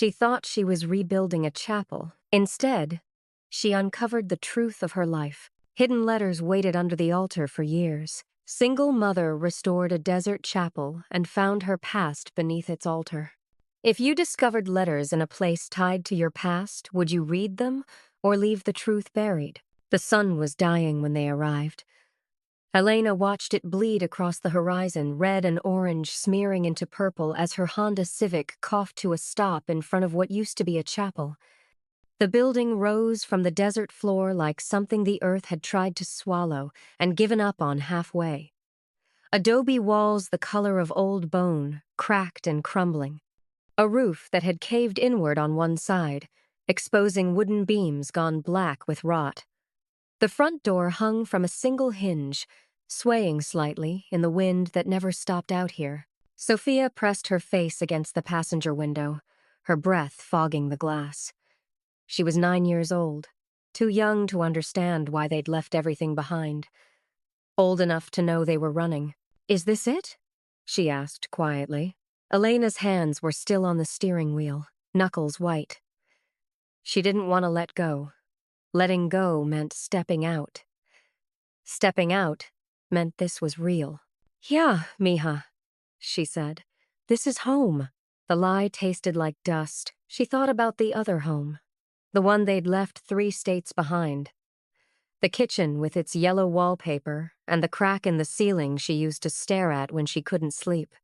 She thought she was rebuilding a chapel. Instead, she uncovered the truth of her life. Hidden letters waited under the altar for years. Single mother restored a desert chapel and found her past beneath its altar. If you discovered letters in a place tied to your past, would you read them or leave the truth buried? The sun was dying when they arrived. Elena watched it bleed across the horizon, red and orange smearing into purple as her Honda Civic coughed to a stop in front of what used to be a chapel. The building rose from the desert floor like something the earth had tried to swallow and given up on halfway. Adobe walls the color of old bone, cracked and crumbling. A roof that had caved inward on one side, exposing wooden beams gone black with rot. The front door hung from a single hinge, swaying slightly in the wind that never stopped out here. Sophia pressed her face against the passenger window, her breath fogging the glass. She was 9 years old, too young to understand why they'd left everything behind. Old enough to know they were running. "Is this it?" she asked quietly. Elena's hands were still on the steering wheel, knuckles white. She didn't want to let go. Letting go meant stepping out. Stepping out meant this was real. "Yeah, mija," she said. "This is home." The lie tasted like dust. She thought about the other home, the one they'd left 3 states behind. The kitchen with its yellow wallpaper and the crack in the ceiling she used to stare at when she couldn't sleep.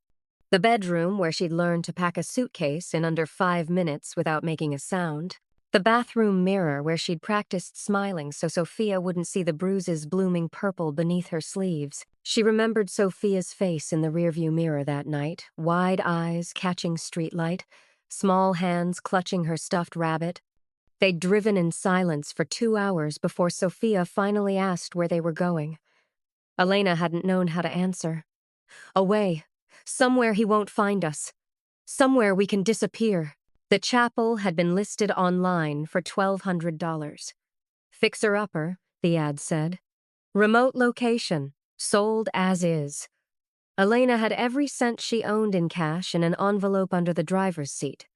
The bedroom where she'd learned to pack a suitcase in under 5 minutes without making a sound. The bathroom mirror where she'd practiced smiling so Sophia wouldn't see the bruises blooming purple beneath her sleeves. She remembered Sophia's face in the rearview mirror that night, wide eyes catching streetlight, small hands clutching her stuffed rabbit. They'd driven in silence for 2 hours before Sophia finally asked where they were going. Elena hadn't known how to answer. "Away. Somewhere he won't find us. Somewhere we can disappear." The chapel had been listed online for $1,200. "Fixer-upper," the ad said. "Remote location. Sold as is." Elena had every cent she owned in cash in an envelope under the driver's seat.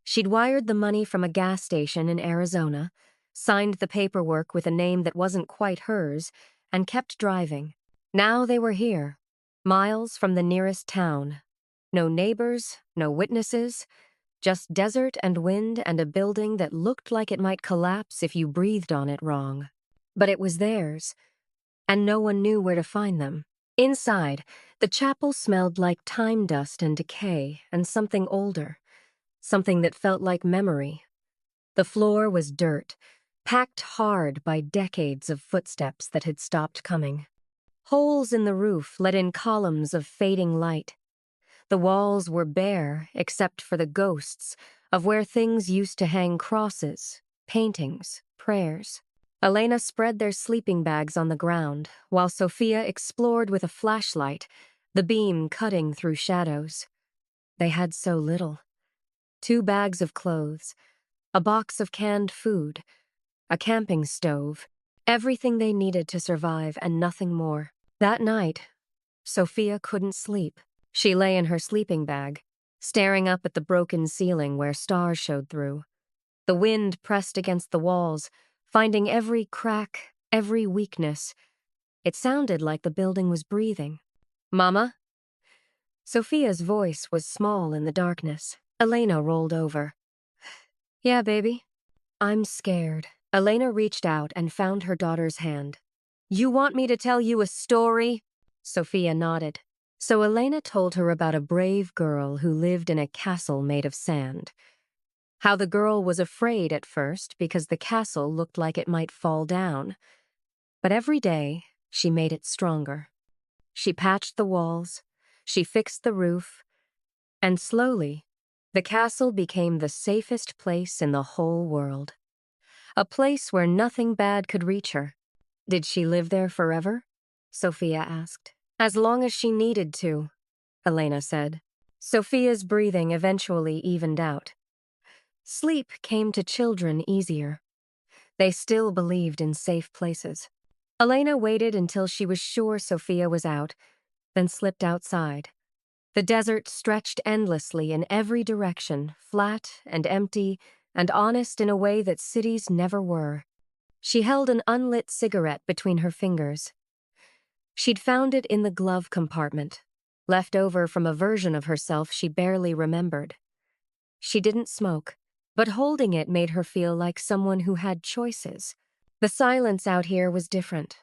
She'd wired the money from a gas station in Arizona, signed the paperwork with a name that wasn't quite hers, and kept driving. Now they were here, miles from the nearest town. No neighbors, no witnesses, just desert and wind and a building that looked like it might collapse if you breathed on it wrong. But it was theirs, and no one knew where to find them. Inside, the chapel smelled like time dust and decay and something older, something that felt like memory. The floor was dirt, packed hard by decades of footsteps that had stopped coming. Holes in the roof let in columns of fading light. The walls were bare except for the ghosts of where things used to hang: crosses, paintings, prayers. Elena spread their sleeping bags on the ground, while Sophia explored with a flashlight, the beam cutting through shadows. They had so little. 2 bags of clothes, a box of canned food, a camping stove, everything they needed to survive and nothing more. That night, Sophia couldn't sleep. She lay in her sleeping bag, staring up at the broken ceiling where stars showed through. The wind pressed against the walls, finding every crack, every weakness. It sounded like the building was breathing. "Mama?" Sophia's voice was small in the darkness. Elena rolled over. "Yeah, baby." "I'm scared." Elena reached out and found her daughter's hand. "You want me to tell you a story?" Sophia nodded. So Elena told her about a brave girl who lived in a castle made of sand. How the girl was afraid at first because the castle looked like it might fall down. But every day, she made it stronger. She patched the walls, she fixed the roof, and slowly, the castle became the safest place in the whole world. A place where nothing bad could reach her. Did she live there forever? Sophia asked. "As long as she needed to," Elena said. Sophia's breathing eventually evened out. Sleep came to children easier. They still believed in safe places. Elena waited until she was sure Sophia was out, then slipped outside. The desert stretched endlessly in every direction, flat and empty and honest in a way that cities never were. She held an unlit cigarette between her fingers. She'd found it in the glove compartment, left over from a version of herself she barely remembered. She didn't smoke, but holding it made her feel like someone who had choices. The silence out here was different.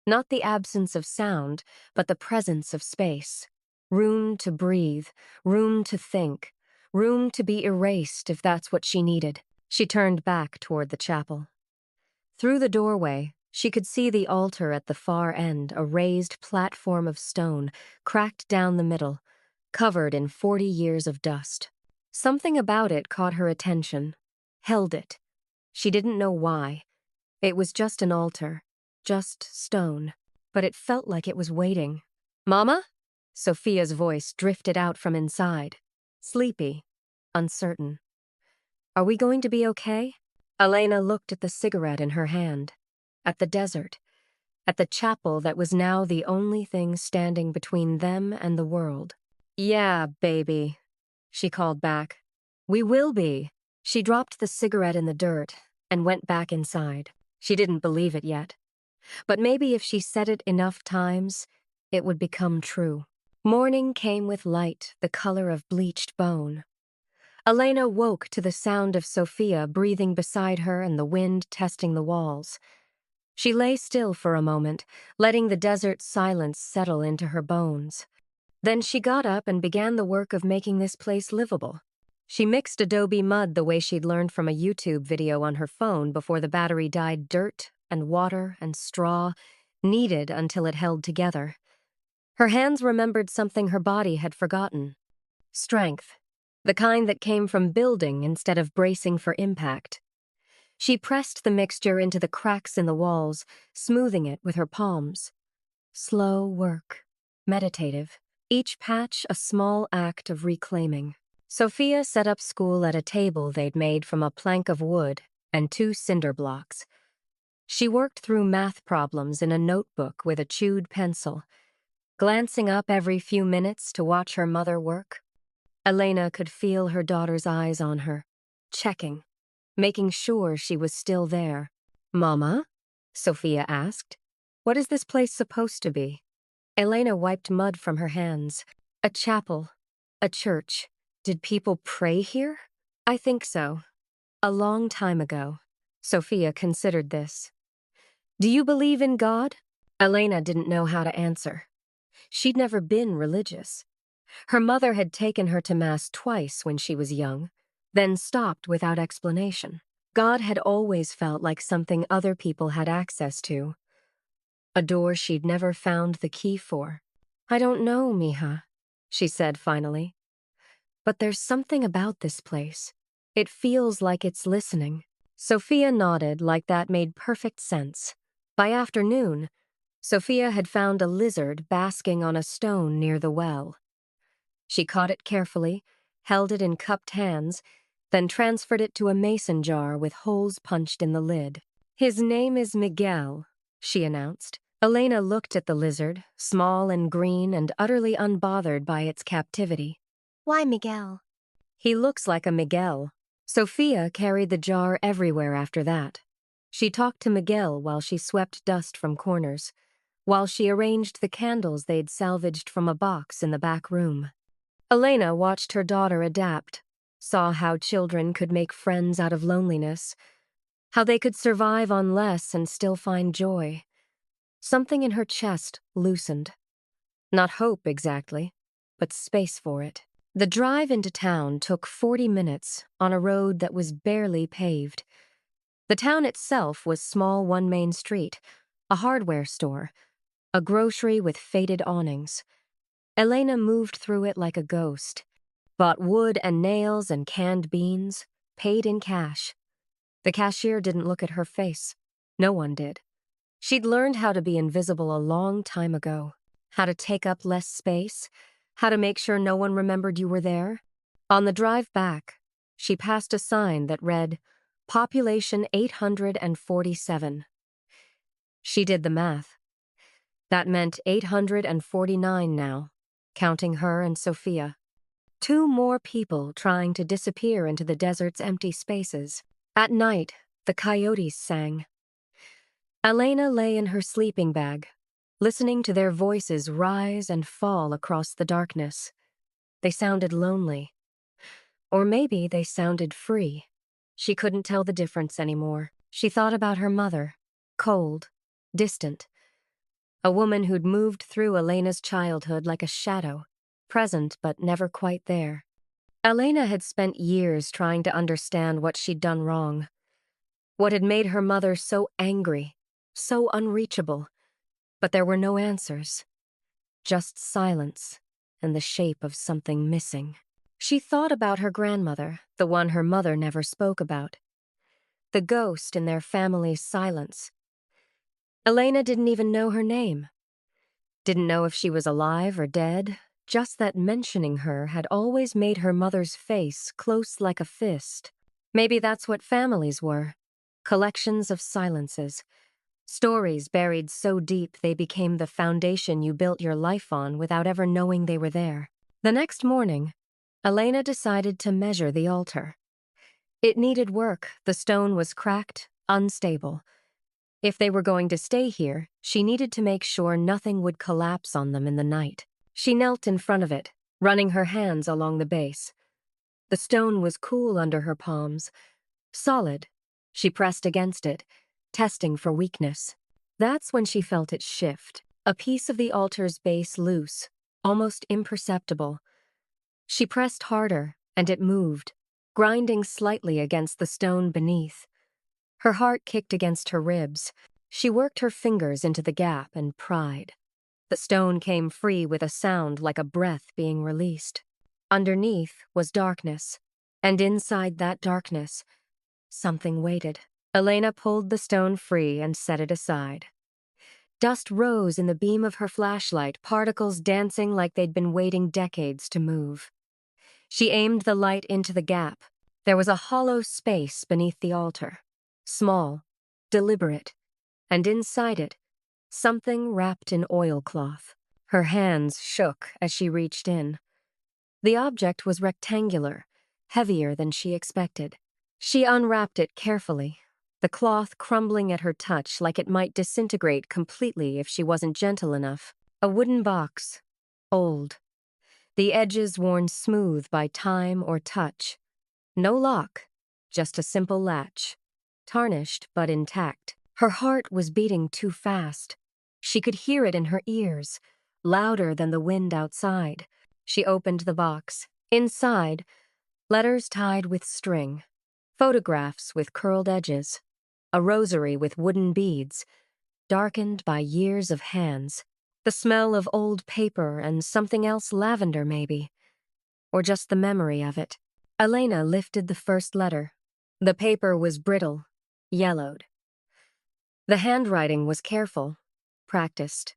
Not the absence of sound, but the presence of space. Room to breathe, room to think, room to be erased if that's what she needed. She turned back toward the chapel. Through the doorway, she could see the altar at the far end, a raised platform of stone, cracked down the middle, covered in 40 years of dust. Something about it caught her attention, held it. She didn't know why. It was just an altar, just stone, but it felt like it was waiting. "Mama?" Sophia's voice drifted out from inside, sleepy, uncertain. "Are we going to be okay?" Elena looked at the cigarette in her hand, at the desert, at the chapel that was now the only thing standing between them and the world. "Yeah, baby," she called back. "We will be." She dropped the cigarette in the dirt and went back inside. She didn't believe it yet. But maybe if she said it enough times, it would become true. Morning came with light, the color of bleached bone. Elena woke to the sound of Sophia breathing beside her and the wind testing the walls. She lay still for a moment, letting the desert silence settle into her bones. Then she got up and began the work of making this place livable. She mixed adobe mud the way she'd learned from a YouTube video on her phone before the battery died. Dirt and water and straw, kneaded until it held together. Her hands remembered something her body had forgotten. Strength. The kind that came from building instead of bracing for impact. She pressed the mixture into the cracks in the walls, smoothing it with her palms. Slow work. Meditative. Each patch a small act of reclaiming. Sophia set up school at a table they'd made from a plank of wood and 2 cinder blocks. She worked through math problems in a notebook with a chewed pencil, glancing up every few minutes to watch her mother work. Elena could feel her daughter's eyes on her, checking, making sure she was still there. "Mama?" Sophia asked. "What is this place supposed to be?" Elena wiped mud from her hands. "A chapel. A church. Did people pray here?" "I think so. A long time ago." Sophia considered this. "Do you believe in God?" Elena didn't know how to answer. She'd never been religious. Her mother had taken her to Mass twice when she was young, then stopped without explanation. God had always felt like something other people had access to. A door she'd never found the key for. "I don't know, mija," she said finally. "But there's something about this place. It feels like it's listening." Sophia nodded like that made perfect sense. By afternoon, Sophia had found a lizard basking on a stone near the well. She caught it carefully, held it in cupped hands, then transferred it to a mason jar with holes punched in the lid. "His name is Miguel," she announced. Elena looked at the lizard, small and green and utterly unbothered by its captivity. "Why Miguel?" "He looks like a Miguel." Sophia carried the jar everywhere after that. She talked to Miguel while she swept dust from corners, while she arranged the candles they'd salvaged from a box in the back room. Elena watched her daughter adapt, saw how children could make friends out of loneliness, how they could survive on less and still find joy. Something in her chest loosened. Not hope exactly, but space for it. The drive into town took 40 minutes on a road that was barely paved. The town itself was small one main street, a hardware store, a grocery with faded awnings. Elena moved through it like a ghost, bought wood and nails and canned beans, paid in cash. The cashier didn't look at her face. No one did. She'd learned how to be invisible a long time ago, how to take up less space, how to make sure no one remembered you were there. On the drive back, she passed a sign that read, "Population 847. She did the math. That meant 849 now, counting her and Sophia. 2 more people trying to disappear into the desert's empty spaces. At night, the coyotes sang. Elena lay in her sleeping bag, listening to their voices rise and fall across the darkness. They sounded lonely. Or maybe they sounded free. She couldn't tell the difference anymore. She thought about her mother, cold, distant. A woman who'd moved through Elena's childhood like a shadow, present but never quite there. Elena had spent years trying to understand what she'd done wrong. What had made her mother so angry, so unreachable. But there were no answers. Just silence and the shape of something missing. She thought about her grandmother, the one her mother never spoke about. The ghost in their family's silence. Elena didn't even know her name. Didn't know if she was alive or dead, just that mentioning her had always made her mother's face close like a fist. Maybe that's what families were. Collections of silences. Stories buried so deep they became the foundation you built your life on without ever knowing they were there. The next morning, Elena decided to measure the altar. It needed work. The stone was cracked, unstable. If they were going to stay here, she needed to make sure nothing would collapse on them in the night. She knelt in front of it, running her hands along the base. The stone was cool under her palms, solid. She pressed against it, testing for weakness. That's when she felt it shift, a piece of the altar's base loose, almost imperceptible. She pressed harder, and it moved, grinding slightly against the stone beneath. Her heart kicked against her ribs. She worked her fingers into the gap and pried. The stone came free with a sound like a breath being released. Underneath was darkness, and inside that darkness, something waited. Elena pulled the stone free and set it aside. Dust rose in the beam of her flashlight, particles dancing like they'd been waiting decades to move. She aimed the light into the gap. There was a hollow space beneath the altar. Small, deliberate, and inside it, something wrapped in oilcloth. Her hands shook as she reached in. The object was rectangular, heavier than she expected. She unwrapped it carefully, the cloth crumbling at her touch like it might disintegrate completely if she wasn't gentle enough. A wooden box, old. The edges worn smooth by time or touch. No lock, just a simple latch. Tarnished but intact. Her heart was beating too fast. She could hear it in her ears, louder than the wind outside. She opened the box. Inside, letters tied with string, photographs with curled edges, a rosary with wooden beads, darkened by years of hands, the smell of old paper and something else lavender maybe, or just the memory of it. Elena lifted the first letter. The paper was brittle, yellowed. The handwriting was careful, practiced.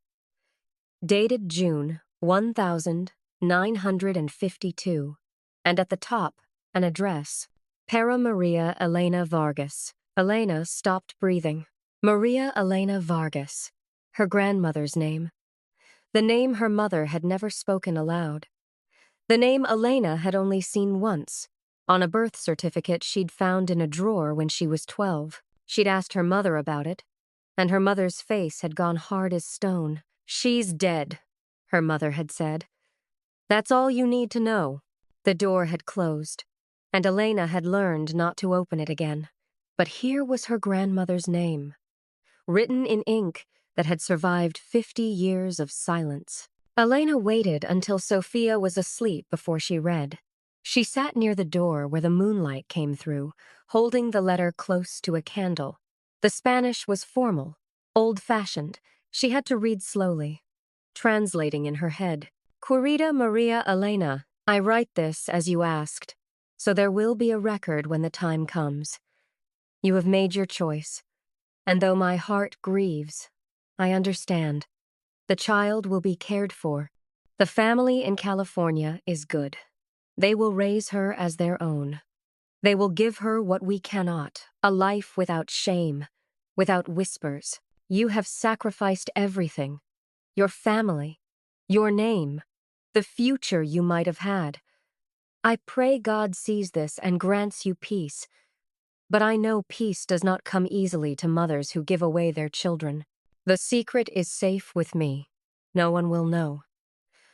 Dated June 1952, and at the top, an address. Para Maria Elena Vargas. Elena stopped breathing. Maria Elena Vargas, her grandmother's name. The name her mother had never spoken aloud. The name Elena had only seen once, on a birth certificate she'd found in a drawer when she was 12. She'd asked her mother about it, and her mother's face had gone hard as stone. "She's dead," her mother had said. "That's all you need to know." The door had closed, and Elena had learned not to open it again. But here was her grandmother's name, written in ink that had survived 50 years of silence. Elena waited until Sophia was asleep before she read. She sat near the door where the moonlight came through, holding the letter close to a candle. The Spanish was formal, old-fashioned. She had to read slowly, translating in her head. "Querida Maria Elena, I write this as you asked, so there will be a record when the time comes. You have made your choice, and though my heart grieves, I understand. The child will be cared for. The family in California is good. They will raise her as their own. They will give her what we cannot, a life without shame, without whispers. You have sacrificed everything. Your family, your name, the future you might have had. I pray God sees this and grants you peace. But I know peace does not come easily to mothers who give away their children. The secret is safe with me. No one will know.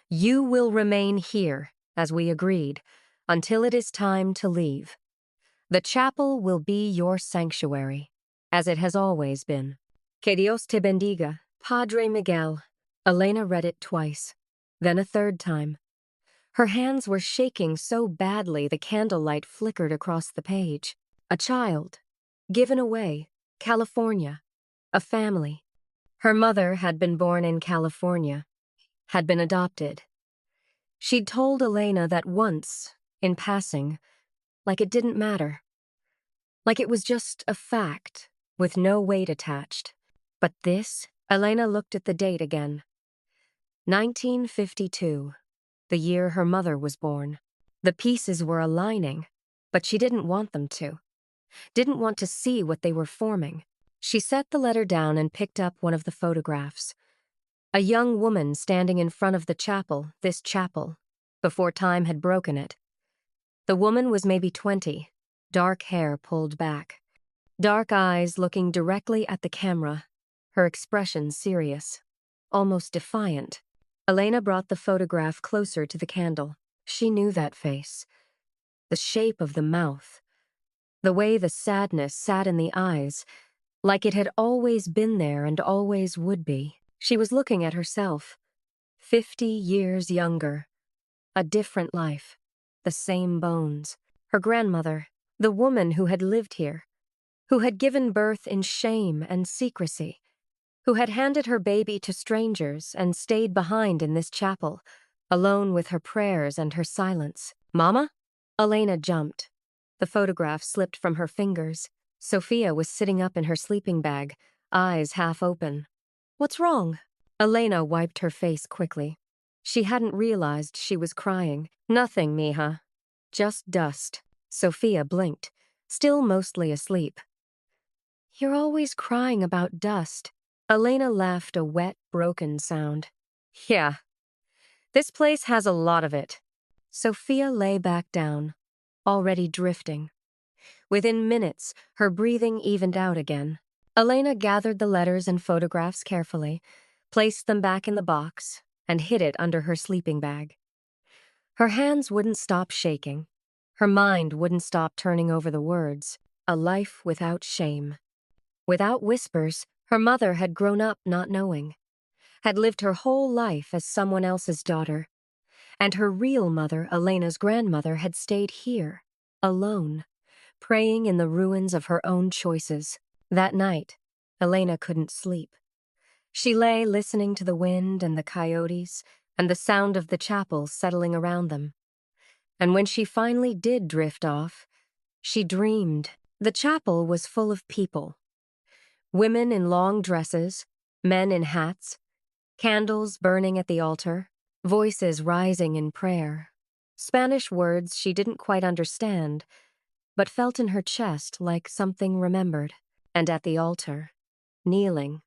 You will remain here, as we agreed, until it is time to leave. The chapel will be your sanctuary, as it has always been. Que Dios te bendiga, Padre Miguel. Elena read it twice, then a third time. Her hands were shaking so badly the candlelight flickered across the page. A child, given away, California, a family. Her mother had been born in California, had been adopted. She'd told Elena that once, in passing, like it didn't matter. Like it was just a fact, with no weight attached. But this, Elena looked at the date again. 1952, the year her mother was born. The pieces were aligning, but she didn't want them to. Didn't want to see what they were forming. She set the letter down and picked up one of the photographs. A young woman standing in front of the chapel, this chapel, before time had broken it. The woman was maybe 20, dark hair pulled back. Dark eyes looking directly at the camera, her expression serious, almost defiant. Elena brought the photograph closer to the candle. She knew that face. The shape of the mouth. The way the sadness sat in the eyes, like it had always been there and always would be. She was looking at herself, 50 years younger. A different life, the same bones. Her grandmother, the woman who had lived here, who had given birth in shame and secrecy, who had handed her baby to strangers and stayed behind in this chapel, alone with her prayers and her silence. Mama? Elena jumped. The photograph slipped from her fingers. Sophia was sitting up in her sleeping bag, eyes half open. What's wrong? Elena wiped her face quickly. She hadn't realized she was crying. Nothing, mija. Just dust. Sophia blinked, still mostly asleep. You're always crying about dust. Elena laughed a wet, broken sound. Yeah. This place has a lot of it. Sophia lay back down, already drifting. Within minutes, her breathing evened out again. Elena gathered the letters and photographs carefully, placed them back in the box, and hid it under her sleeping bag. Her hands wouldn't stop shaking. Her mind wouldn't stop turning over the words. A life without shame. Without whispers, her mother had grown up not knowing. Had lived her whole life as someone else's daughter. And her real mother, Elena's grandmother, had stayed here, alone, praying in the ruins of her own choices. That night, Elena couldn't sleep. She lay listening to the wind and the coyotes and the sound of the chapel settling around them. And when she finally did drift off, she dreamed. The chapel was full of people. Women in long dresses, men in hats, candles burning at the altar, voices rising in prayer. Spanish words she didn't quite understand, but felt in her chest like something remembered. And at the altar, kneeling,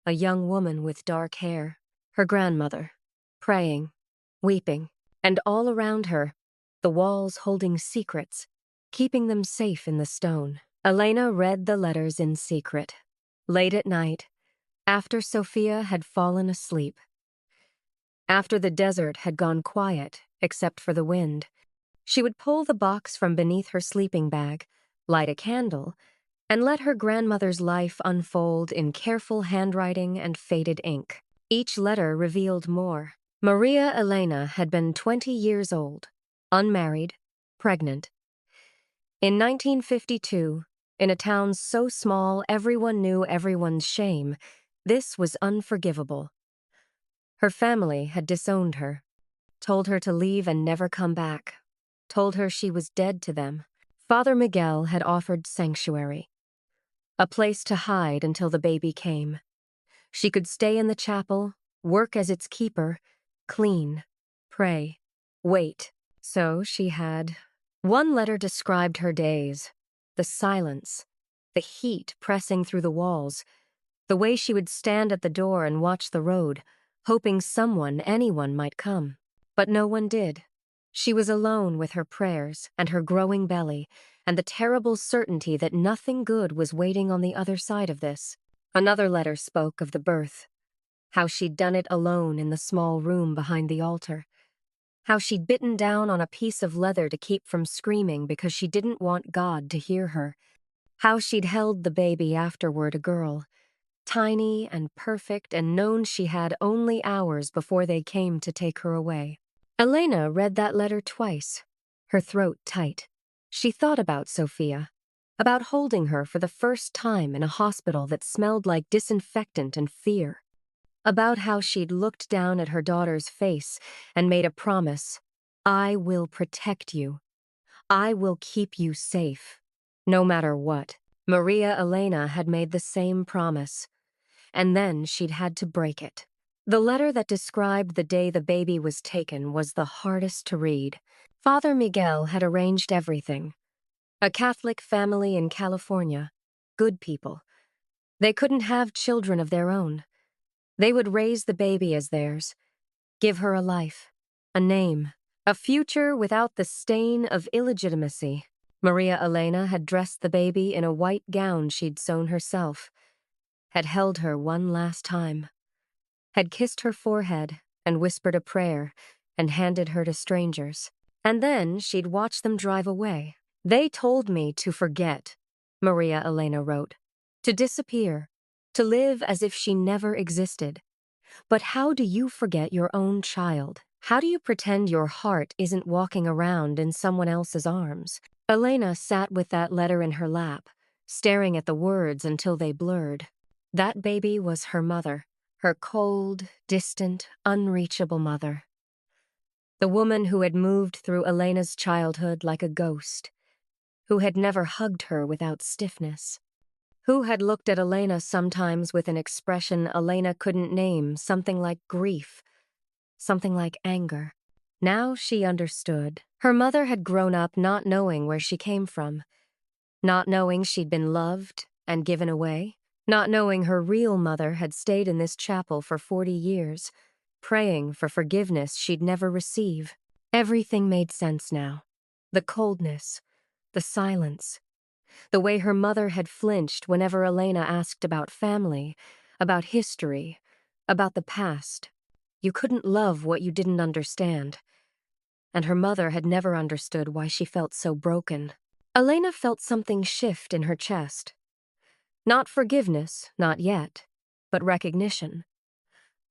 a young woman with dark hair, her grandmother, praying, weeping, and all around her, the walls holding secrets, keeping them safe in the stone. Elena read the letters in secret, late at night, after Sophia had fallen asleep. After the desert had gone quiet, except for the wind, she would pull the box from beneath her sleeping bag, light a candle, and let her grandmother's life unfold in careful handwriting and faded ink. Each letter revealed more. Maria Elena had been 20 years old, unmarried, pregnant. In 1952, in a town so small everyone knew everyone's shame, this was unforgivable. Her family had disowned her, told her to leave and never come back, told her she was dead to them. Father Miguel had offered sanctuary, a place to hide until the baby came. She could stay in the chapel, work as its keeper, clean, pray, wait. So she had. One letter described her days, the silence, the heat pressing through the walls, the way she would stand at the door and watch the road, hoping someone, anyone might come. But no one did. She was alone with her prayers and her growing belly and the terrible certainty that nothing good was waiting on the other side of this. Another letter spoke of the birth, how she'd done it alone in the small room behind the altar, how she'd bitten down on a piece of leather to keep from screaming because she didn't want God to hear her, how she'd held the baby afterward, a girl, tiny and perfect, and known she had only hours before they came to take her away. Elena read that letter twice, her throat tight. She thought about Sophia, about holding her for the first time in a hospital that smelled like disinfectant and fear, about how she'd looked down at her daughter's face and made a promise: I will protect you. I will keep you safe. No matter what. Maria Elena had made the same promise, and then she'd had to break it. The letter that described the day the baby was taken was the hardest to read. Father Miguel had arranged everything. A Catholic family in California. Good people. They couldn't have children of their own. They would raise the baby as theirs, give her a life, a name, a future without the stain of illegitimacy. Maria Elena had dressed the baby in a white gown she'd sewn herself, had held her one last time, had kissed her forehead and whispered a prayer and handed her to strangers. And then she'd watch them drive away. They told me to forget, Maria Elena wrote, to disappear, to live as if she never existed. But how do you forget your own child? How do you pretend your heart isn't walking around in someone else's arms? Elena sat with that letter in her lap, staring at the words until they blurred. That baby was her mother, her cold, distant, unreachable mother. The woman who had moved through Elena's childhood like a ghost, who had never hugged her without stiffness, who had looked at Elena sometimes with an expression Elena couldn't name, something like grief, something like anger. Now she understood. Her mother had grown up not knowing where she came from, not knowing she'd been loved and given away, not knowing her real mother had stayed in this chapel for 40 years, praying for forgiveness she'd never receive. Everything made sense now. The coldness, the silence, the way her mother had flinched whenever Elena asked about family, about history, about the past. You couldn't love what you didn't understand. And her mother had never understood why she felt so broken. Elena felt something shift in her chest. Not forgiveness, not yet, but recognition.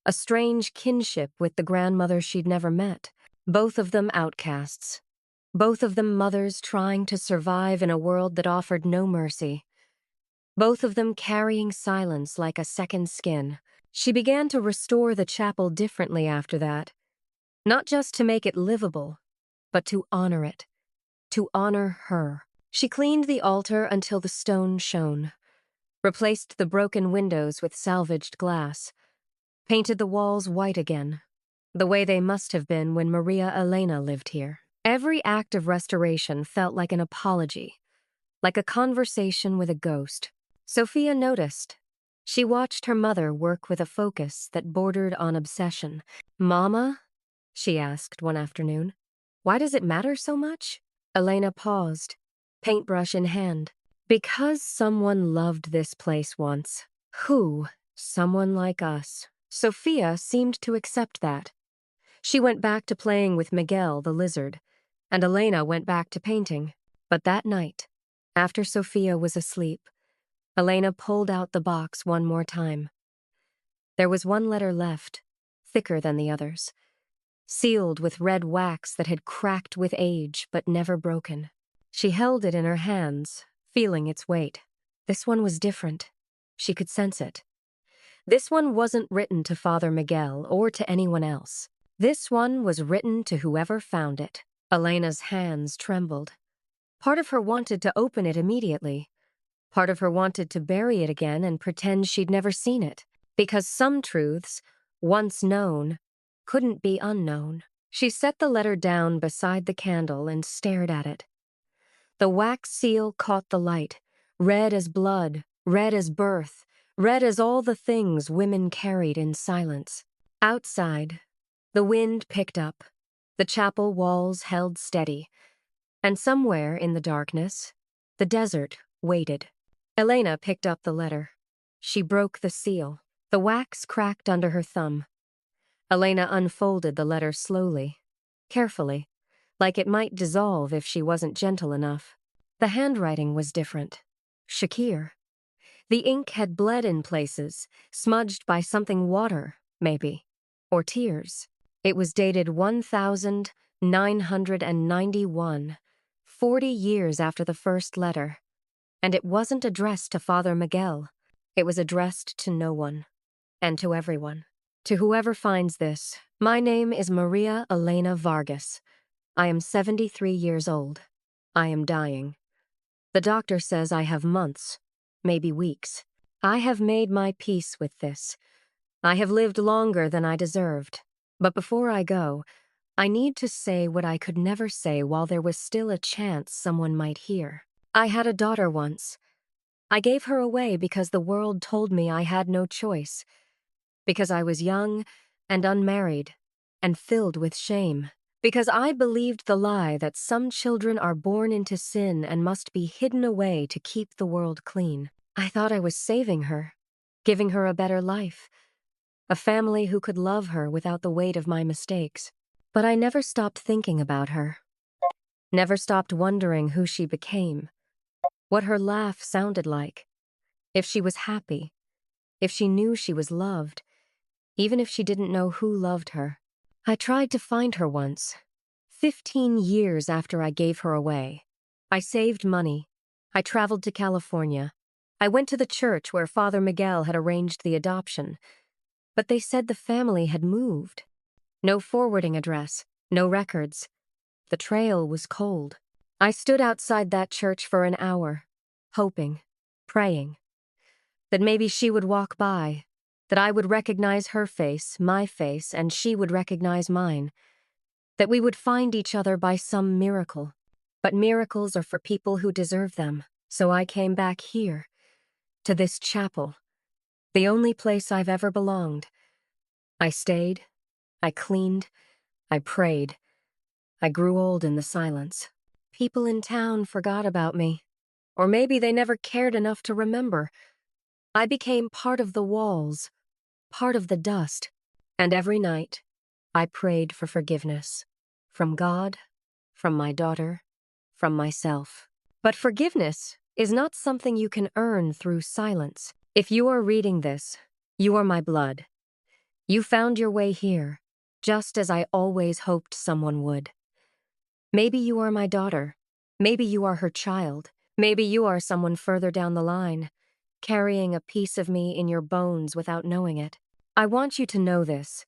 A strange kinship with the grandmother she'd never met. Both of them outcasts. Both of them mothers trying to survive in a world that offered no mercy. Both of them carrying silence like a second skin. She began to restore the chapel differently after that. Not just to make it livable, but to honor it. To honor her. She cleaned the altar until the stone shone. Replaced the broken windows with salvaged glass. Painted the walls white again, the way they must have been when Maria Elena lived here. Every act of restoration felt like an apology, like a conversation with a ghost. Sophia noticed. She watched her mother work with a focus that bordered on obsession. "Mama?" she asked one afternoon. "Why does it matter so much?" Elena paused, paintbrush in hand. "Because someone loved this place once." Who? Someone like us. Sophia seemed to accept that. She went back to playing with Miguel the lizard, and Elena went back to painting. But that night, after Sophia was asleep, Elena pulled out the box one more time. There was one letter left, thicker than the others, sealed with red wax that had cracked with age but never broken. She held it in her hands, feeling its weight. This one was different. She could sense it. This one wasn't written to Father Miguel or to anyone else. This one was written to whoever found it. Elena's hands trembled. Part of her wanted to open it immediately. Part of her wanted to bury it again and pretend she'd never seen it. Because some truths, once known, couldn't be unknown. She set the letter down beside the candle and stared at it. The wax seal caught the light, red as blood, red as birth, red as all the things women carried in silence. Outside, the wind picked up, The chapel walls held steady, and somewhere in the darkness, the desert waited. Elena picked up the letter. She broke the seal. The wax cracked under her thumb. Elena unfolded the letter slowly, carefully, like it might dissolve if she wasn't gentle enough. The handwriting was different. Shakir. The ink had bled in places, smudged by something water, maybe, or tears. It was dated 1991, 40 years after the first letter. And it wasn't addressed to Father Miguel. It was addressed to no one, and to everyone. To whoever finds this, my name is Maria Elena Vargas. I am 73 years old. I am dying. The doctor says I have months, maybe weeks. I have made my peace with this. I have lived longer than I deserved. But before I go, I need to say what I could never say while there was still a chance someone might hear. I had a daughter once. I gave her away because the world told me I had no choice. Because I was young and unmarried and filled with shame. Because I believed the lie that some children are born into sin and must be hidden away to keep the world clean. I thought I was saving her, giving her a better life, a family who could love her without the weight of my mistakes. But I never stopped thinking about her. Never stopped wondering who she became, what her laugh sounded like, if she was happy, if she knew she was loved, even if she didn't know who loved her. I tried to find her once, 15 years after I gave her away. I saved money. I traveled to California. I went to the church where Father Miguel had arranged the adoption, but they said the family had moved. No forwarding address, no records. The trail was cold. I stood outside that church for an hour, hoping, praying, that maybe she would walk by, that I would recognize her face, my face, and she would recognize mine, that we would find each other by some miracle. But miracles are for people who deserve them, so I came back here, to this chapel, the only place I've ever belonged. I stayed, I cleaned, I prayed. I grew old in the silence. People in town forgot about me, or maybe they never cared enough to remember. I became part of the walls, part of the dust, and every night I prayed for forgiveness. From God, from my daughter, from myself. But forgiveness is not something you can earn through silence. If you are reading this, you are my blood. You found your way here, just as I always hoped someone would. Maybe you are my daughter. Maybe you are her child. Maybe you are someone further down the line, carrying a piece of me in your bones without knowing it. I want you to know this.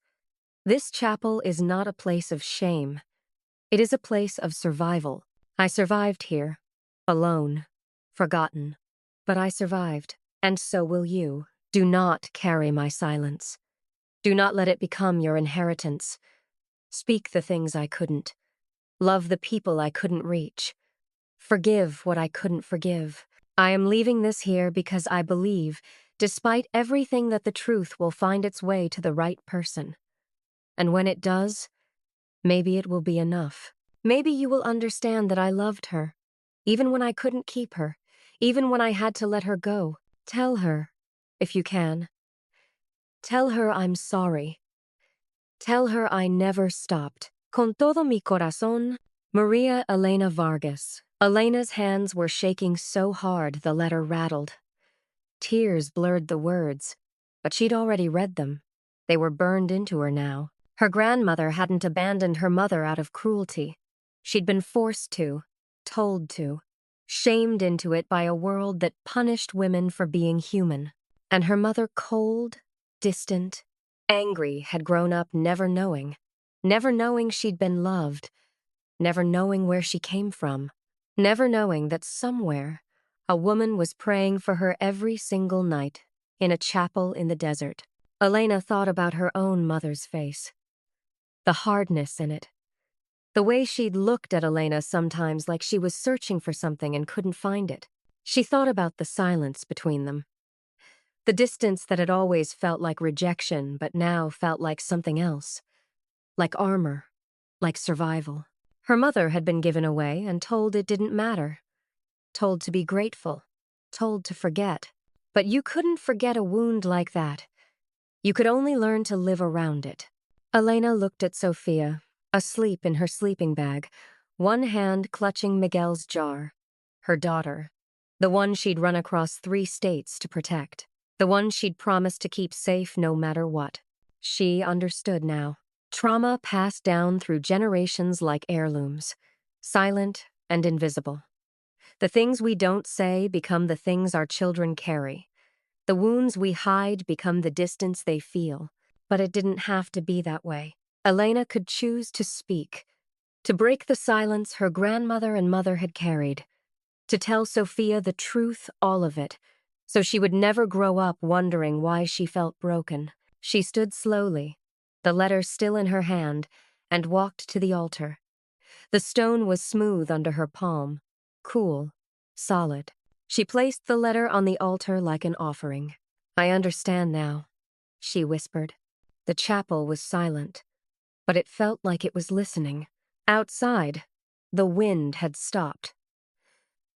This chapel is not a place of shame. It is a place of survival. I survived here, alone, forgotten. But I survived, and so will you. Do not carry my silence. Do not let it become your inheritance. Speak the things I couldn't. Love the people I couldn't reach. Forgive what I couldn't forgive. I am leaving this here because I believe, despite everything, that the truth will find its way to the right person. And when it does, maybe it will be enough. Maybe you will understand that I loved her, even when I couldn't keep her, even when I had to let her go. Tell her, if you can. Tell her I'm sorry. Tell her I never stopped. Con todo mi corazón, Maria Elena Vargas. Elena's hands were shaking so hard the letter rattled. Tears blurred the words, but she'd already read them. They were burned into her now. Her grandmother hadn't abandoned her mother out of cruelty. She'd been forced to, told to, shamed into it by a world that punished women for being human. And her mother, cold, distant, angry, had grown up never knowing she'd been loved, never knowing where she came from, never knowing that somewhere a woman was praying for her every single night in a chapel in the desert. Elena thought about her own mother's face, the hardness in it, the way she'd looked at Elena sometimes like she was searching for something and couldn't find it. She thought about the silence between them, the distance that had always felt like rejection but now felt like something else, like armor, like survival. Her mother had been given away and told it didn't matter, told to be grateful, told to forget. But you couldn't forget a wound like that. You could only learn to live around it. Elena looked at Sophia, asleep in her sleeping bag, one hand clutching Miguel's jar. Her daughter, the one she'd run across 3 states to protect, the one she'd promised to keep safe no matter what. She understood now. Trauma passed down through generations like heirlooms, silent and invisible. The things we don't say become the things our children carry. The wounds we hide become the distance they feel. But it didn't have to be that way. Elena could choose to speak, to break the silence her grandmother and mother had carried, to tell Sophia the truth, all of it, so she would never grow up wondering why she felt broken. She stood slowly, the letter still in her hand, and walked to the altar. The stone was smooth under her palm, cool, solid. She placed the letter on the altar like an offering. "I understand now," she whispered. The chapel was silent, but it felt like it was listening. Outside, the wind had stopped.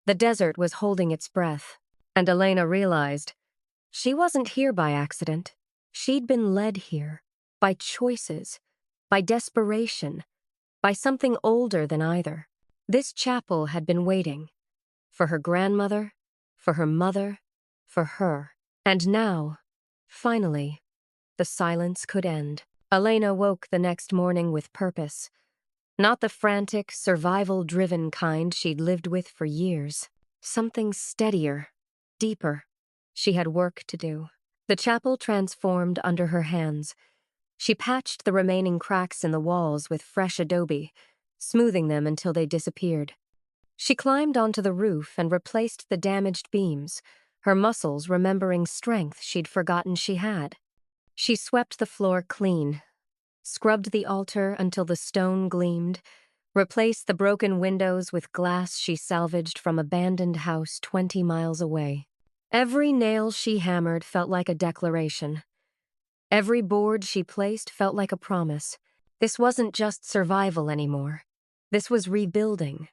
The desert was holding its breath, and Elena realized she wasn't here by accident. She'd been led here, by choices, by desperation, by something older than either. This chapel had been waiting. For her grandmother, for her mother, for her. And now, finally, the silence could end. Elena woke the next morning with purpose. Not the frantic, survival-driven kind she'd lived with for years. Something steadier, deeper. She had work to do. The chapel transformed under her hands. She patched the remaining cracks in the walls with fresh adobe, smoothing them until they disappeared. She climbed onto the roof and replaced the damaged beams, her muscles remembering strength she'd forgotten she had. She swept the floor clean, scrubbed the altar until the stone gleamed, replaced the broken windows with glass she salvaged from an abandoned house 20 miles away. Every nail she hammered felt like a declaration. Every board she placed felt like a promise. This wasn't just survival anymore. This was rebuilding,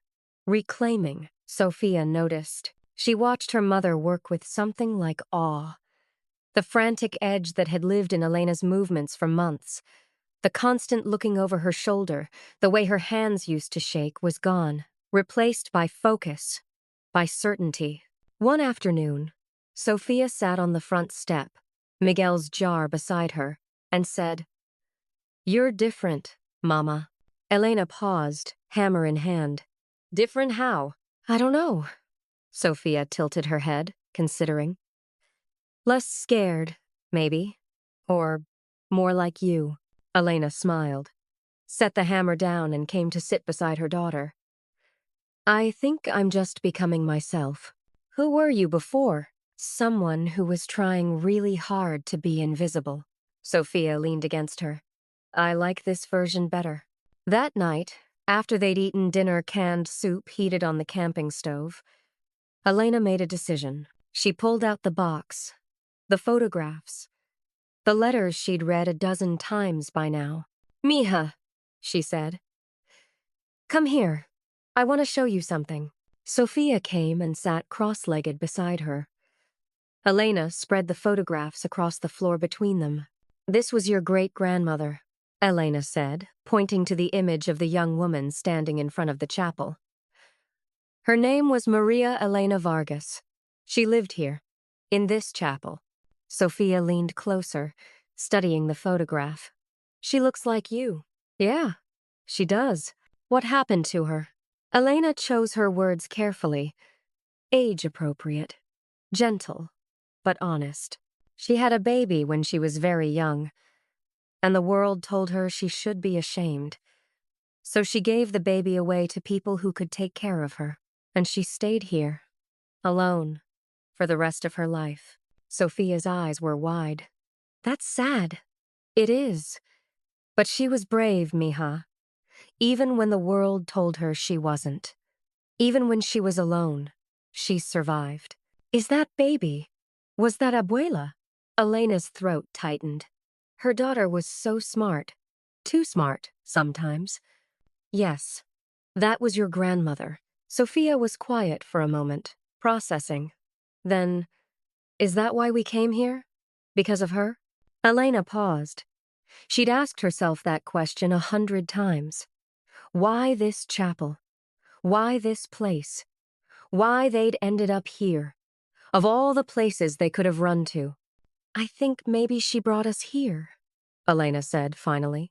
reclaiming. Sophia noticed. She watched her mother work with something like awe. The frantic edge that had lived in Elena's movements for months, the constant looking over her shoulder, the way her hands used to shake, was gone, replaced by focus, by certainty. One afternoon, Sophia sat on the front step, Miguel's jar beside her, and said, "You're different, Mama." Elena paused, hammer in hand. "Different how?" "I don't know." Sophia tilted her head, considering. "Less scared, maybe. Or more like you." Elena smiled, set the hammer down, and came to sit beside her daughter. "I think I'm just becoming myself." "Who were you before?" "Someone who was trying really hard to be invisible." Sophia leaned against her. "I like this version better." That night, after they'd eaten dinner canned soup heated on the camping stove, Elena made a decision. She pulled out the box, the photographs, the letters she'd read a dozen times by now. "Mija," she said. "Come here. I want to show you something." Sophia came and sat cross-legged beside her. Elena spread the photographs across the floor between them. "This was your great-grandmother," Elena said, pointing to the image of the young woman standing in front of the chapel. "Her name was Maria Elena Vargas. She lived here, in this chapel." Sophia leaned closer, studying the photograph. "She looks like you." "Yeah, she does." "What happened to her?" Elena chose her words carefully. Age-appropriate, gentle, but honest. "She had a baby when she was very young, and the world told her she should be ashamed. So she gave the baby away to people who could take care of her. And she stayed here, alone, for the rest of her life." Sophia's eyes were wide. "That's sad." "It is. But she was brave, Mija. Even when the world told her she wasn't. Even when she was alone, she survived." "Is that baby? Was that Abuela?" Elena's throat tightened. Her daughter was so smart. Too smart, sometimes. Yes, that was your grandmother. Sophia was quiet for a moment, processing. Then, is that why we came here? Because of her? Elena paused. She'd asked herself that question 100 times. Why this chapel? Why this place? Why they'd ended up here? Of all the places they could have run to. I think maybe she brought us here, Elena said finally.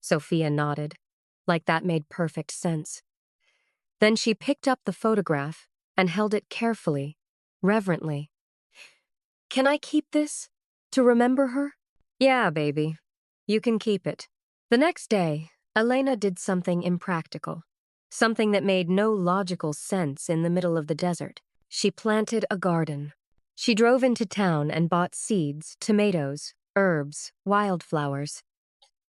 Sophia nodded, like that made perfect sense. Then she picked up the photograph and held it carefully, reverently. Can I keep this? To remember her? Yeah, baby. You can keep it. The next day, Elena did something impractical. Something that made no logical sense in the middle of the desert. She planted a garden. She drove into town and bought seeds, tomatoes, herbs, wildflowers.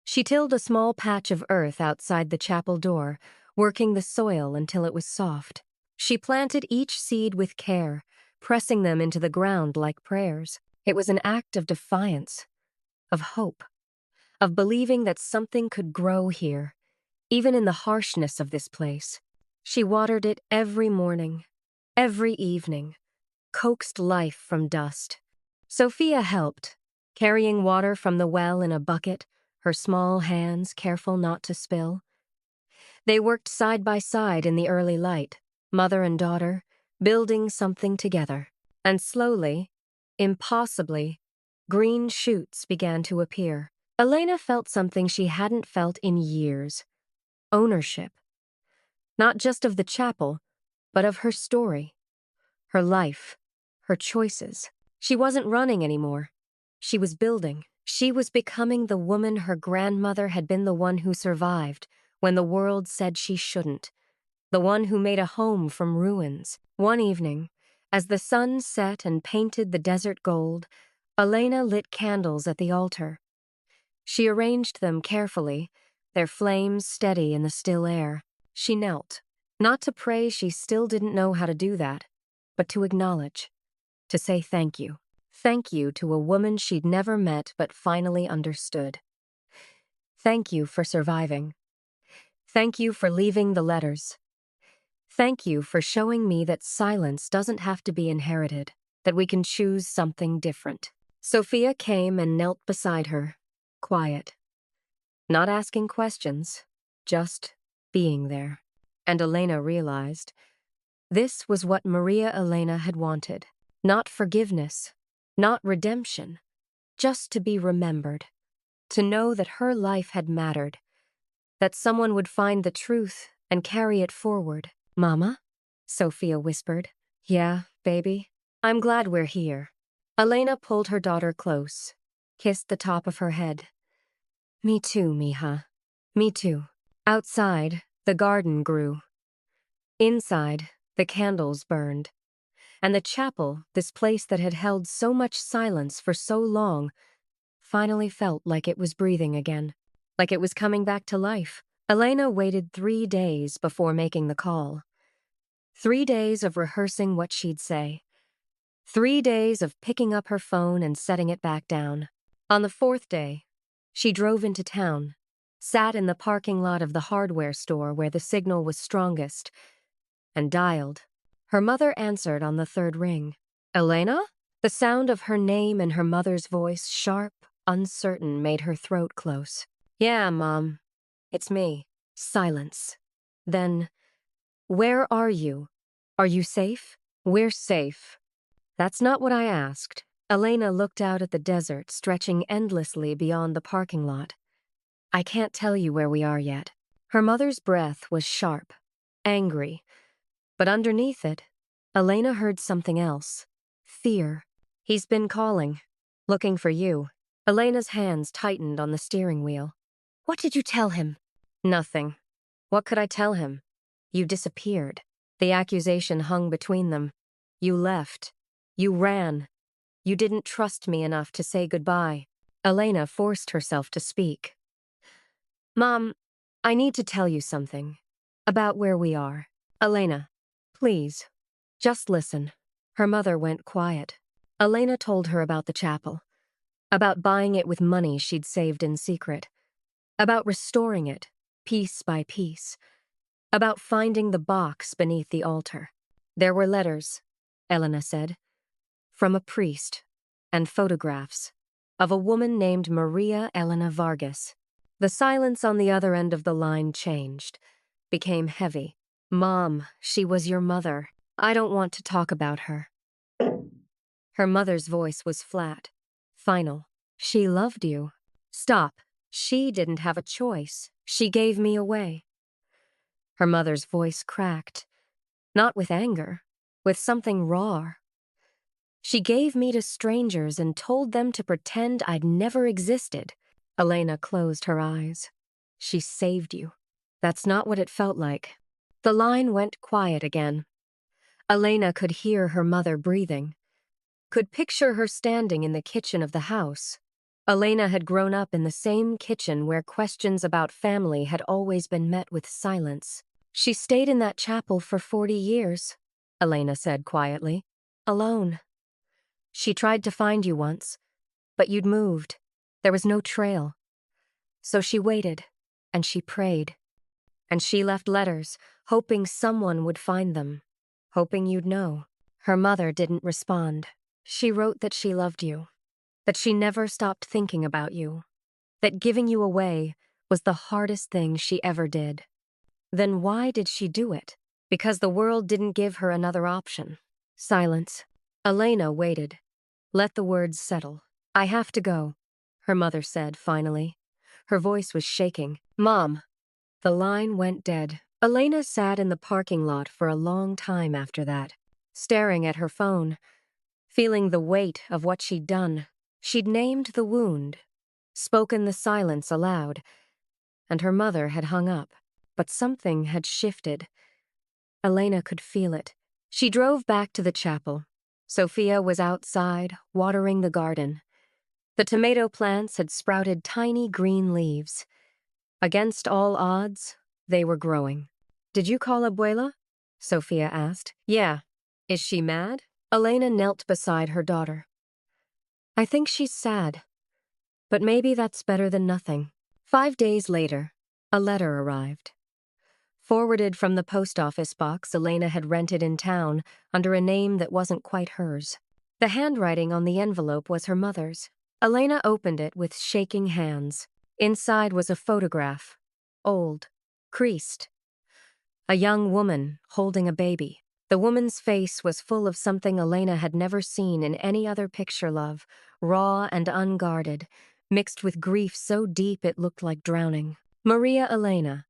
She tilled a small patch of earth outside the chapel door, working the soil until it was soft. She planted each seed with care, pressing them into the ground like prayers. It was an act of defiance, of hope, of believing that something could grow here, even in the harshness of this place. She watered it every morning, every evening, coaxed life from dust. Sophia helped, carrying water from the well in a bucket, her small hands careful not to spill. They worked side by side in the early light, mother and daughter, building something together. And slowly, impossibly, green shoots began to appear. Elena felt something she hadn't felt in years. Ownership. Not just of the chapel, but of her story. Her life. Her choices. She wasn't running anymore. She was building. She was becoming the woman her grandmother had been the one who survived when the world said she shouldn't. The one who made a home from ruins. One evening, as the sun set and painted the desert gold, Elena lit candles at the altar. She arranged them carefully, their flames steady in the still air. She knelt, not to pray, she still didn't know how to do that, but to acknowledge, to say thank you. Thank you to a woman she'd never met but finally understood. Thank you for surviving. Thank you for leaving the letters. Thank you for showing me that silence doesn't have to be inherited, that we can choose something different. Sophia came and knelt beside her, quiet. Not asking questions, just being there. And Elena realized this was what Maria Elena had wanted. Not forgiveness, not redemption, just to be remembered. To know that her life had mattered, that someone would find the truth and carry it forward. Mama? Sophia whispered. Yeah, baby? I'm glad we're here. Elena pulled her daughter close, kissed the top of her head. Me too, mija. Me too. Outside, the garden grew. Inside, the candles burned. And the chapel, this place that had held so much silence for so long, finally felt like it was breathing again, like it was coming back to life. Elena waited 3 days before making the call. 3 days of rehearsing what she'd say. 3 days of picking up her phone and setting it back down. On the 4th day, she drove into town, sat in the parking lot of the hardware store where the signal was strongest, and dialed. Her mother answered on the 3rd ring. Elena? The sound of her name and her mother's voice, sharp, uncertain, made her throat close. Yeah, Mom. It's me. Silence. Then, where are you? Are you safe? We're safe. That's not what I asked. Elena looked out at the desert stretching endlessly beyond the parking lot. I can't tell you where we are yet. Her mother's breath was sharp, angry, but underneath it, Elena heard something else. Fear. He's been calling, looking for you. Elena's hands tightened on the steering wheel. What did you tell him? Nothing. What could I tell him? You disappeared. The accusation hung between them. You left. You ran. You didn't trust me enough to say goodbye. Elena forced herself to speak. Mom, I need to tell you something. About where we are. Elena, please, just listen. Her mother went quiet. Elena told her about the chapel. About buying it with money she'd saved in secret. About restoring it. piece by piece, about finding the box beneath the altar. There were letters, Elena said, from a priest, and photographs of a woman named Maria Elena Vargas. The silence on the other end of the line changed, became heavy. Mom, she was your mother. I don't want to talk about her. Her mother's voice was flat, final. She loved you. Stop. She didn't have a choice. She gave me away. Her mother's voice cracked, not with anger, with something raw. She gave me to strangers and told them to pretend I'd never existed. Elena closed her eyes. She saved you. That's not what it felt like. The line went quiet again. Elena could hear her mother breathing, could picture her standing in the kitchen of the house. Elena had grown up in the same kitchen where questions about family had always been met with silence. She stayed in that chapel for 40 years, Elena said quietly, alone. She tried to find you once, but you'd moved. There was no trail. So she waited, and she prayed. And she left letters, hoping someone would find them, hoping you'd know. Her mother didn't respond. She wrote that she loved you, that she never stopped thinking about you, that giving you away was the hardest thing she ever did. Then why did she do it? Because the world didn't give her another option. Silence. Elena waited. Let the words settle. I have to go, her mother said finally. Her voice was shaking. Mom. The line went dead. Elena sat in the parking lot for a long time after that, staring at her phone, feeling the weight of what she'd done. She'd named the wound, spoken the silence aloud, and her mother had hung up. But something had shifted. Elena could feel it. She drove back to the chapel. Sophia was outside, watering the garden. The tomato plants had sprouted tiny green leaves. Against all odds, they were growing. Did you call Abuela? Sophia asked. Yeah. Is she mad? Elena knelt beside her daughter. I think she's sad. But maybe that's better than nothing. 5 days later, a letter arrived. Forwarded from the post office box Elena had rented in town under a name that wasn't quite hers. The handwriting on the envelope was her mother's. Elena opened it with shaking hands. Inside was a photograph. Old. Creased. A young woman holding a baby. The woman's face was full of something Elena had never seen in any other picture love, raw and unguarded, mixed with grief so deep it looked like drowning. Maria Elena,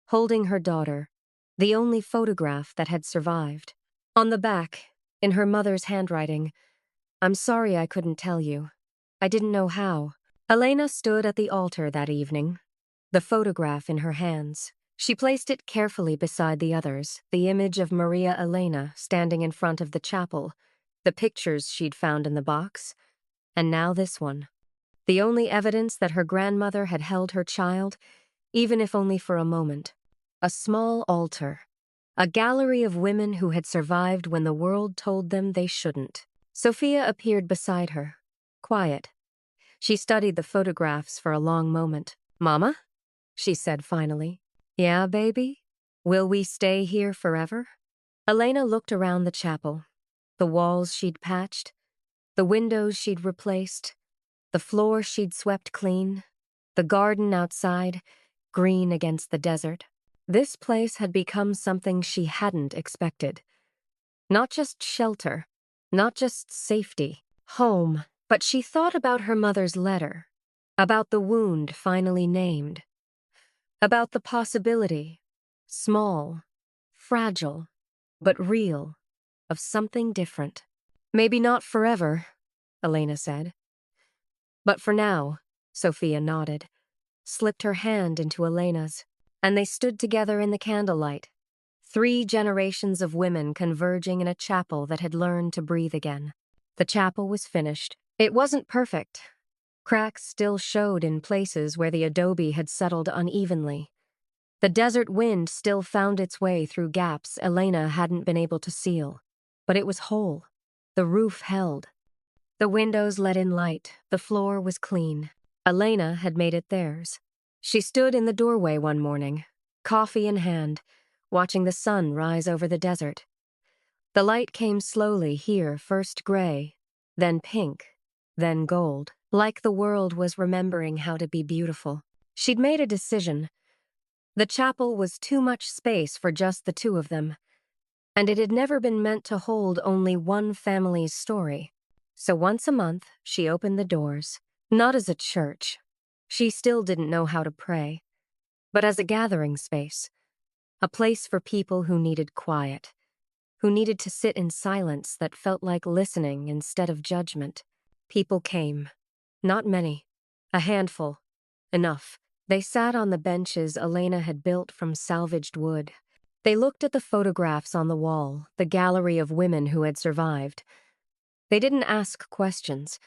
holding her daughter, the only photograph that had survived. On the back, in her mother's handwriting, I'm sorry I couldn't tell you. I didn't know how. Elena stood at the altar that evening, the photograph in her hands. She placed it carefully beside the others, the image of Maria Elena standing in front of the chapel, the pictures she'd found in the box, and now this one. The only evidence that her grandmother had held her child, even if only for a moment. A small altar. A gallery of women who had survived when the world told them they shouldn't. Sophia appeared beside her, quiet. She studied the photographs for a long moment. Mama? She said finally. Yeah, baby? Will we stay here forever? Elena looked around the chapel. The walls she'd patched, the windows she'd replaced, the floor she'd swept clean, the garden outside, green against the desert. This place had become something she hadn't expected. Not just shelter, not just safety, home, but she thought about her mother's letter, about the wound finally named, about the possibility, small, fragile, but real, of something different. Maybe not forever, Elena said. But for now, Sophia nodded, slipped her hand into Elena's, and they stood together in the candlelight. 3 generations of women converging in a chapel that had learned to breathe again. The chapel was finished. It wasn't perfect. Cracks still showed in places where the adobe had settled unevenly. The desert wind still found its way through gaps Elena hadn't been able to seal. But it was whole. The roof held. The windows let in light. The floor was clean. Elena had made it theirs. She stood in the doorway one morning, coffee in hand, watching the sun rise over the desert. The light came slowly here, first gray, then pink, then gold, like the world was remembering how to be beautiful. She'd made a decision. The chapel was too much space for just the two of them, and it had never been meant to hold only one family's story. So once a month, she opened the doors, not as a church. She still didn't know how to pray, but as a gathering space, a place for people who needed quiet, who needed to sit in silence that felt like listening instead of judgment. People came. Not many. A handful. Enough. They sat on the benches Elena had built from salvaged wood. They looked at the photographs on the wall, the gallery of women who had survived. They didn't ask questions.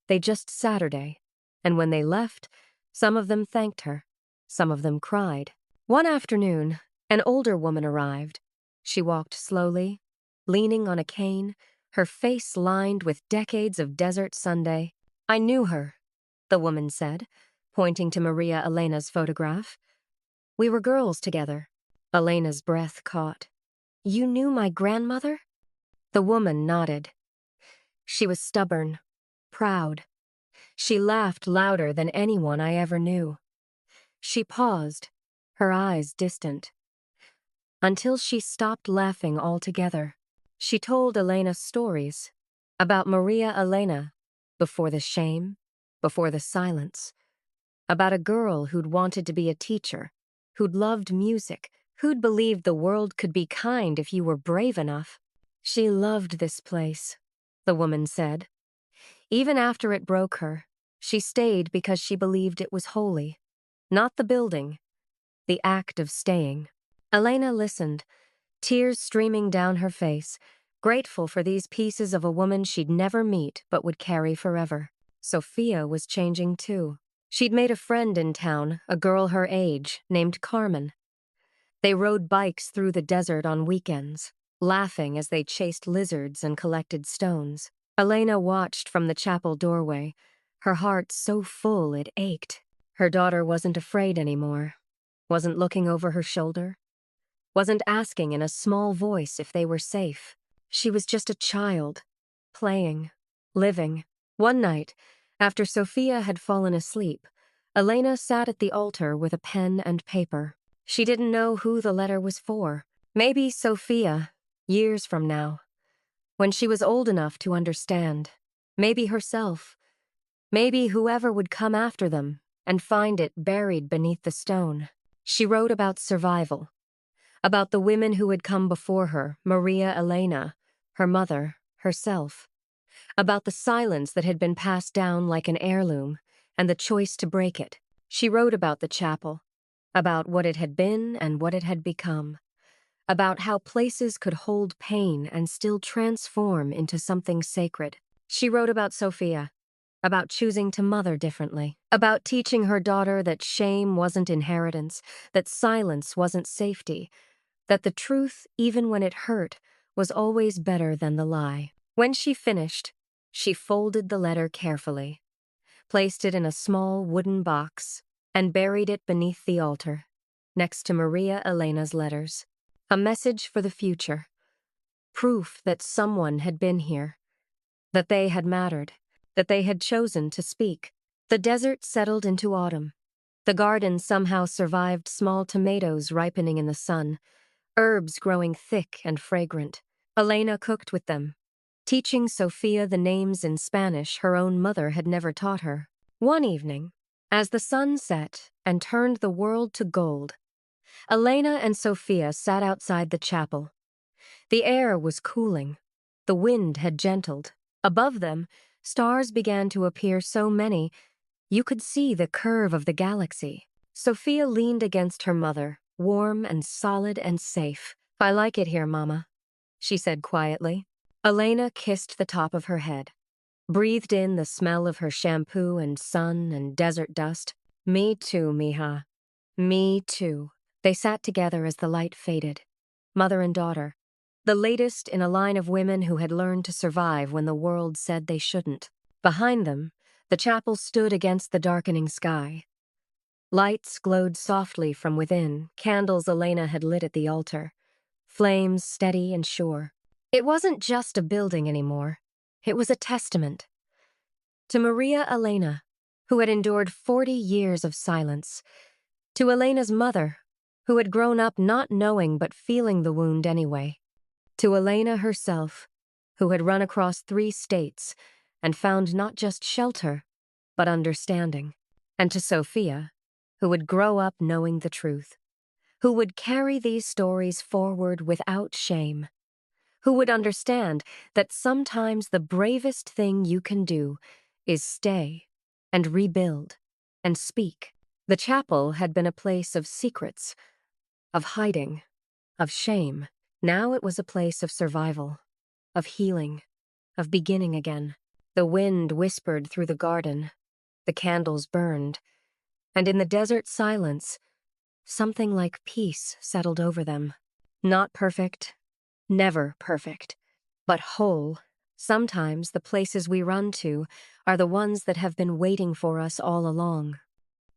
They just Saturday. And when they left, some of them thanked her. Some of them cried. One afternoon, an older woman arrived. She walked slowly, leaning on a cane, her face lined with decades of desert Sunday. I knew her, the woman said, pointing to Maria Elena's photograph. We were girls together. Elena's breath caught. You knew my grandmother? The woman nodded. She was stubborn, proud. She laughed louder than anyone I ever knew. She paused, her eyes distant. Until she stopped laughing altogether. She told Elena stories about Maria Elena, before the shame, before the silence, about a girl who'd wanted to be a teacher, who'd loved music, who'd believed the world could be kind if you were brave enough. She loved this place, the woman said. Even after it broke her, she stayed because she believed it was holy. Not the building, the act of staying. Elena listened, tears streaming down her face, grateful for these pieces of a woman she'd never meet but would carry forever. Sophia was changing too. She'd made a friend in town, a girl her age, named Carmen. They rode bikes through the desert on weekends, laughing as they chased lizards and collected stones. Elena watched from the chapel doorway, her heart so full it ached. Her daughter wasn't afraid anymore, wasn't looking over her shoulder, wasn't asking in a small voice if they were safe. She was just a child, playing, living. One night, after Sophia had fallen asleep, Elena sat at the altar with a pen and paper. She didn't know who the letter was for. Maybe Sophia, years from now, when she was old enough to understand. Maybe herself. Maybe whoever would come after them and find it buried beneath the stone. She wrote about survival, about the women who had come before her, Maria Elena, her mother, herself, about the silence that had been passed down like an heirloom and the choice to break it. She wrote about the chapel, about what it had been and what it had become, about how places could hold pain and still transform into something sacred. She wrote about Sophia, about choosing to mother differently, about teaching her daughter that shame wasn't inheritance, that silence wasn't safety, that the truth, even when it hurt, was always better than the lie. When she finished, she folded the letter carefully, placed it in a small wooden box, and buried it beneath the altar, next to Maria Elena's letters. A message for the future. Proof that someone had been here, that they had mattered, that they had chosen to speak. The desert settled into autumn. The garden somehow survived small tomatoes ripening in the sun, herbs growing thick and fragrant. Elena cooked with them, teaching Sophia the names in Spanish her own mother had never taught her. One evening, as the sun set and turned the world to gold, Elena and Sophia sat outside the chapel. The air was cooling. The wind had gentled. Above them, stars began to appear so many, you could see the curve of the galaxy. Sophia leaned against her mother, warm and solid and safe. I like it here, Mama, she said quietly. Elena kissed the top of her head, breathed in the smell of her shampoo and sun and desert dust. Me too, mija. Me too. They sat together as the light faded, mother and daughter, the latest in a line of women who had learned to survive when the world said they shouldn't. Behind them, the chapel stood against the darkening sky. Lights glowed softly from within, candles Elena had lit at the altar. Flames steady and sure. It wasn't just a building anymore. It was a testament to Maria Elena, who had endured 40 years of silence, to Elena's mother, who had grown up not knowing but feeling the wound anyway, to Elena herself, who had run across 3 states and found not just shelter, but understanding, and to Sophia, who would grow up knowing the truth, who would carry these stories forward without shame, who would understand that sometimes the bravest thing you can do is stay and rebuild and speak. The chapel had been a place of secrets, of hiding, of shame. Now it was a place of survival, of healing, of beginning again. The wind whispered through the garden, the candles burned, and in the desert silence, something like peace settled over them. Not perfect, never perfect, but whole. Sometimes the places we run to are the ones that have been waiting for us all along.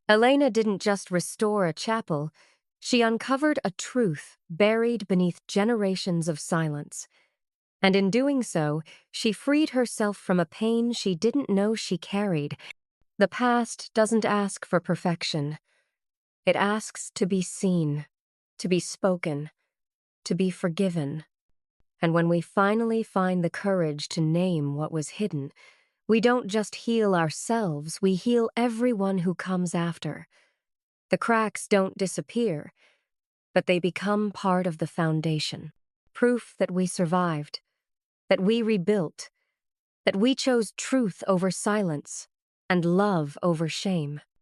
Elena didn't just restore a chapel, she uncovered a truth buried beneath generations of silence. And in doing so, she freed herself from a pain she didn't know she carried. The past doesn't ask for perfection. It asks to be seen, to be spoken, to be forgiven. And when we finally find the courage to name what was hidden, we don't just heal ourselves, we heal everyone who comes after. The cracks don't disappear, but they become part of the foundation. Proof that we survived, that we rebuilt, that we chose truth over silence and love over shame.